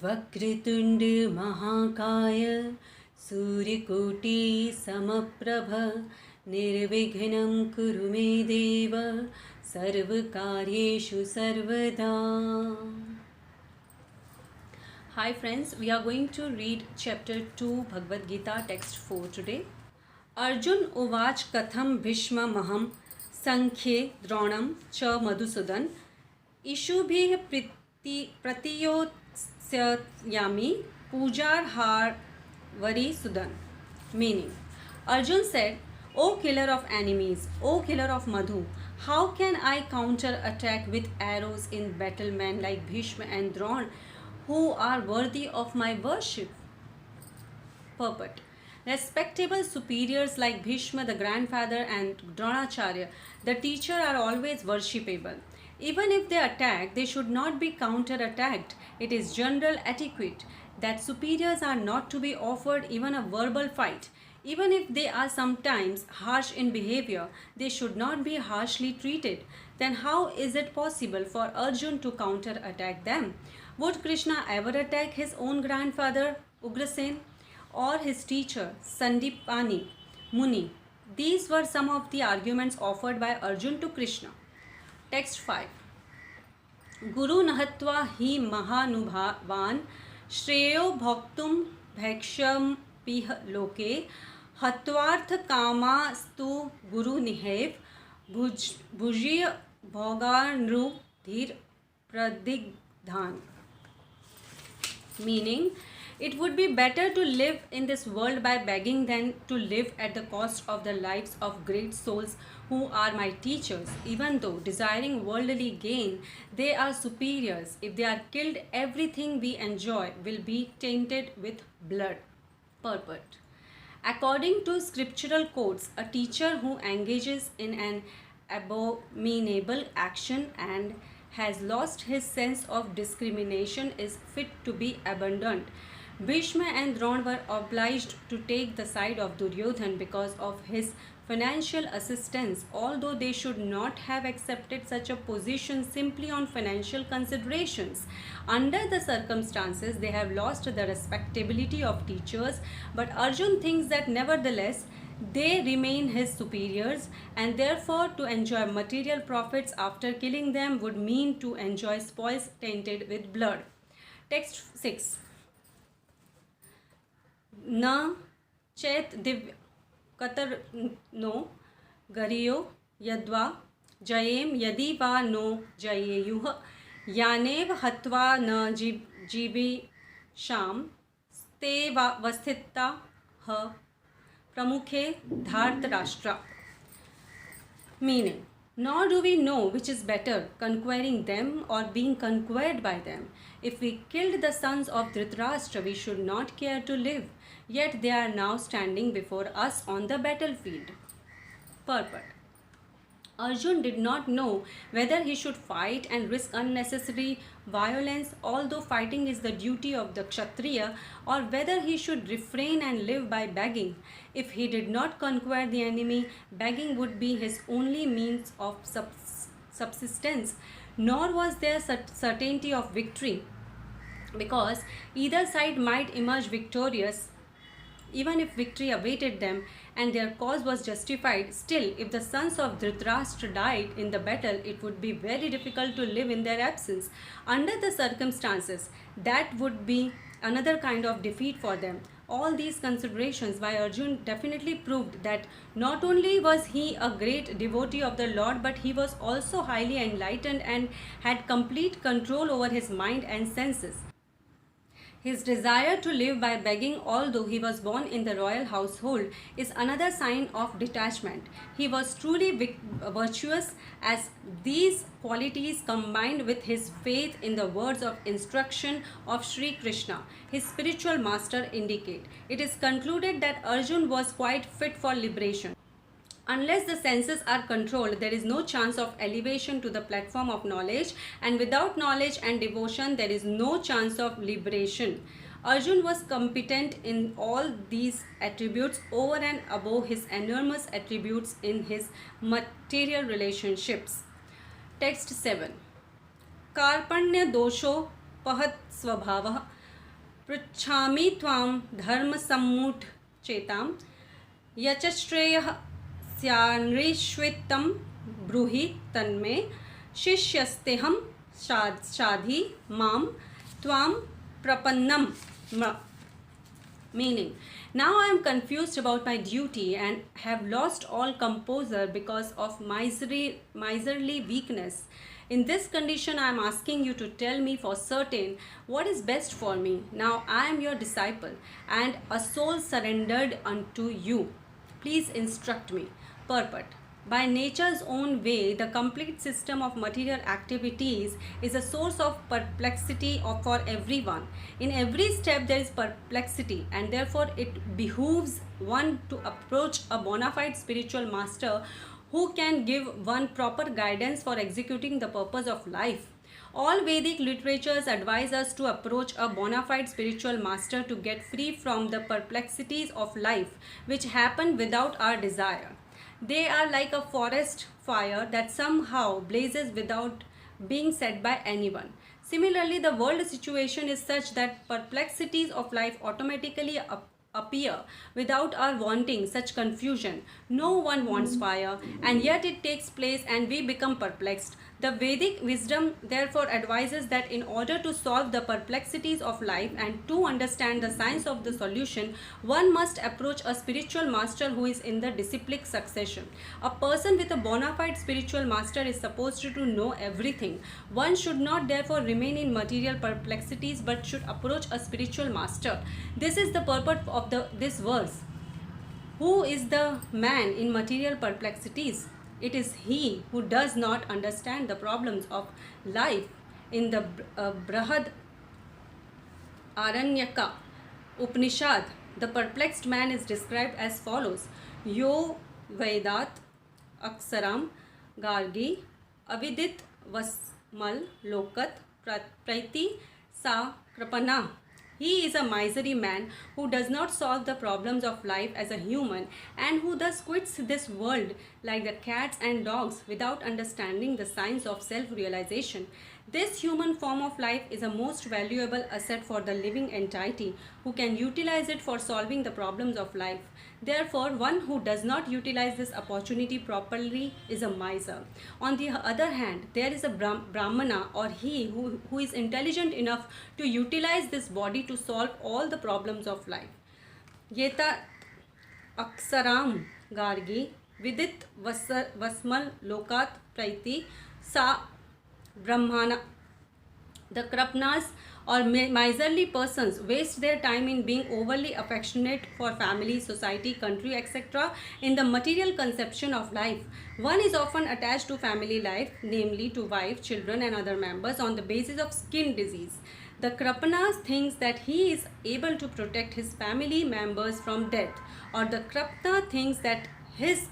वक्रतुंड महाकाय सूर्यकोटि समप्रभ निर्विघ्नं कुरु मे देव सर्वकार्येषु सर्वदा. Hi friends, we are going to read chapter 2 Bhagavad Gita text 4 today. Arjun Uvach Katham Bhishma Maham Sankhye Dronam Cha Madhusudan Ishubhi Pratiyotsayami Pujar Har Vari Sudan. Meaning, Arjun said, O killer of enemies, O killer of Madhu, how can I counter attack with arrows in battle men like Bhishma and Drona who are worthy of my worship? Purport. Respectable superiors like Bhishma the grandfather and Dronacharya the teacher are always worshipable. Even if they attack, they should not be counter-attacked. It is general etiquette that superiors are not to be offered even a verbal fight. Even if they are sometimes harsh in behavior, they should not be harshly treated. Then how is it possible for Arjun to counter-attack them? Would Krishna ever attack his own grandfather, Ugrasen, or his teacher, Sandipani Muni? These were some of the arguments offered by Arjun to Krishna. Text 5. Guru Nahatva hi mahanubhavan shreyo bhaktum bhaksham pih loke hatvarth kama stu guru nihev bhujya bhoganru dhir pradigdhan. Meaning, it would be better to live in this world by begging than to live at the cost of the lives of great souls who are my teachers. Even though desiring worldly gain, they are superiors. If they are killed, everything we enjoy will be tainted with blood. Purport. According to scriptural codes, a teacher who engages in an abominable action and has lost his sense of discrimination is fit to be abandoned. Bhishma and Drona were obliged to take the side of Duryodhan because of his financial assistance, although they should not have accepted such a position simply on financial considerations. Under the circumstances, they have lost the respectability of teachers, but Arjun thinks that nevertheless, they remain his superiors, and therefore to enjoy material profits after killing them would mean to enjoy spoils tainted with blood. Text 6. न चेत Divya Qatar no गरियो यद्वा जयेम यदि वा no जयेयुः यानेव हत्वा न जीविषाम ते वस्थिता ह प्रमुखे धार्तराष्ट्रा. Meaning, nor do we know which is better, conquering them or being conquered by them. If we killed the sons of Dhritarashtra, we should not care to live, yet they are now standing before us on the battlefield. Purport. Arjun did not know whether he should fight and risk unnecessary violence, although fighting is the duty of the Kshatriya, or whether he should refrain and live by begging. If he did not conquer the enemy, begging would be his only means of subsistence, nor was there certainty of victory, because either side might emerge victorious. Even if victory awaited them and their cause was justified, still, if the sons of Dhritarashtra died in the battle, it would be very difficult to live in their absence. Under the circumstances, that would be another kind of defeat for them. All these considerations by Arjun definitely proved that not only was he a great devotee of the Lord, but he was also highly enlightened and had complete control over his mind and senses. His desire to live by begging, although he was born in the royal household, is another sign of detachment. He was truly virtuous, as these qualities combined with his faith in the words of instruction of Sri Krishna, his spiritual master, indicate. It is concluded that Arjun was quite fit for liberation. Unless the senses are controlled, there is no chance of elevation to the platform of knowledge, and without knowledge and devotion, there is no chance of liberation. Arjun was competent in all these attributes over and above his enormous attributes in his material relationships. Text 7. कार्पण्य दोषोपहत स्वभावः पृच्छामि त्वां धर्मसम्मूढचेतां यच्श्रेयः स्यान्निश्चितं ब्रूहि तन्मे शिष्यस्तेऽहं शाधि मां त्वां प्रपन्नं Meaning, now I am confused about my duty and have lost all composure because of miserly weakness. In this condition, I am asking you to tell me for certain what is best for me. Now I am your disciple and a soul surrendered unto you. Please instruct me. Purport. By nature's own way, the complete system of material activities is a source of perplexity for everyone. In every step there is perplexity, and therefore it behooves one to approach a bona fide spiritual master who can give one proper guidance for executing the purpose of life. All Vedic literatures advise us to approach a bona fide spiritual master to get free from the perplexities of life which happen without our desire. They are like a forest fire that somehow blazes without being set by anyone. Similarly, the world situation is such that perplexities of life automatically appear without our wanting such confusion. No one wants fire, and yet it takes place and we become perplexed. The Vedic wisdom therefore advises that in order to solve the perplexities of life and to understand the science of the solution, one must approach a spiritual master who is in the disciplic succession. A person with a bona fide spiritual master is supposed to know everything. One should not therefore remain in material perplexities but should approach a spiritual master. This is the purport of this verse. Who is the man in material perplexities? It is he who does not understand the problems of life. In the Brahad Aranyaka Upanishad, the perplexed man is described as follows: Yo Vedat Aksaram Gargi Avidit Vasmal Lokat Praiti Sa Krapana. He is a miserly man who does not solve the problems of life as a human and who thus quits this world like the cats and dogs without understanding the science of self-realization. This human form of life is a most valuable asset for the living entity who can utilize it for solving the problems of life. Therefore, one who does not utilize this opportunity properly is a miser. On the other hand, there is a Brahmana or he who is intelligent enough to utilize this body to solve all the problems of life. Yeta Aksaram Gargi Vidit Vasmal Lokat Praiti Sa Brahmana. The Krapnas or miserly persons waste their time in being overly affectionate for family, society, country, etc. in the material conception of life. One is often attached to family life, namely to wife, children and other members on the basis of skin disease. The Krapana thinks that he is able to protect his family members from death, or the Krapna thinks that his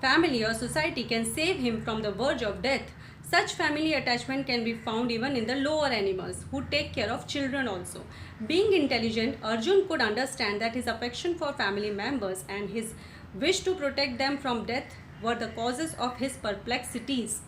family or society can save him from the verge of death. Such family attachment can be found even in the lower animals who take care of children also. Being intelligent, Arjun could understand that his affection for family members and his wish to protect them from death were the causes of his perplexities.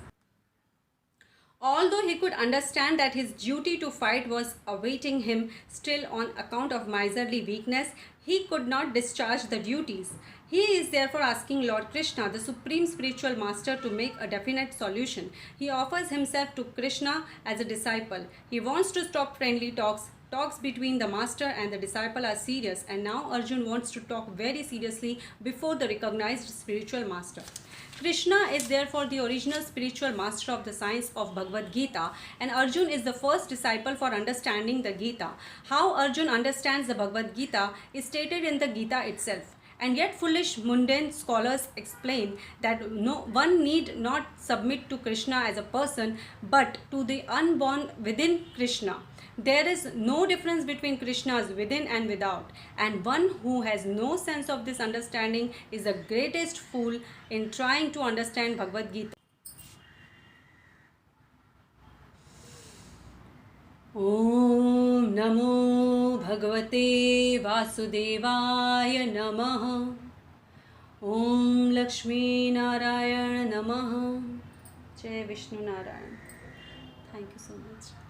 Although he could understand that his duty to fight was awaiting him still on account of miserly weakness, he could not discharge the duties. He is therefore asking Lord Krishna, the supreme spiritual master, to make a definite solution. He offers himself to Krishna as a disciple. He wants to stop friendly talks. Talks between the master and the disciple are serious, and now Arjun wants to talk very seriously before the recognized spiritual master. Krishna is therefore the original spiritual master of the science of Bhagavad Gita, and Arjun is the first disciple for understanding the Gita. How Arjun understands the Bhagavad Gita is stated in the Gita itself. And yet foolish mundane scholars explain that one need not submit to Krishna as a person, but to the unborn within Krishna. There is no difference between Krishna's within and without, and one who has no sense of this understanding is the greatest fool in trying to understand Bhagavad Gita. ॐ नमो भगवते वासुदेवाय नमः। ॐ लक्ष्मीनारायण नमः। जय Vishnu Narayan. Thank you so much.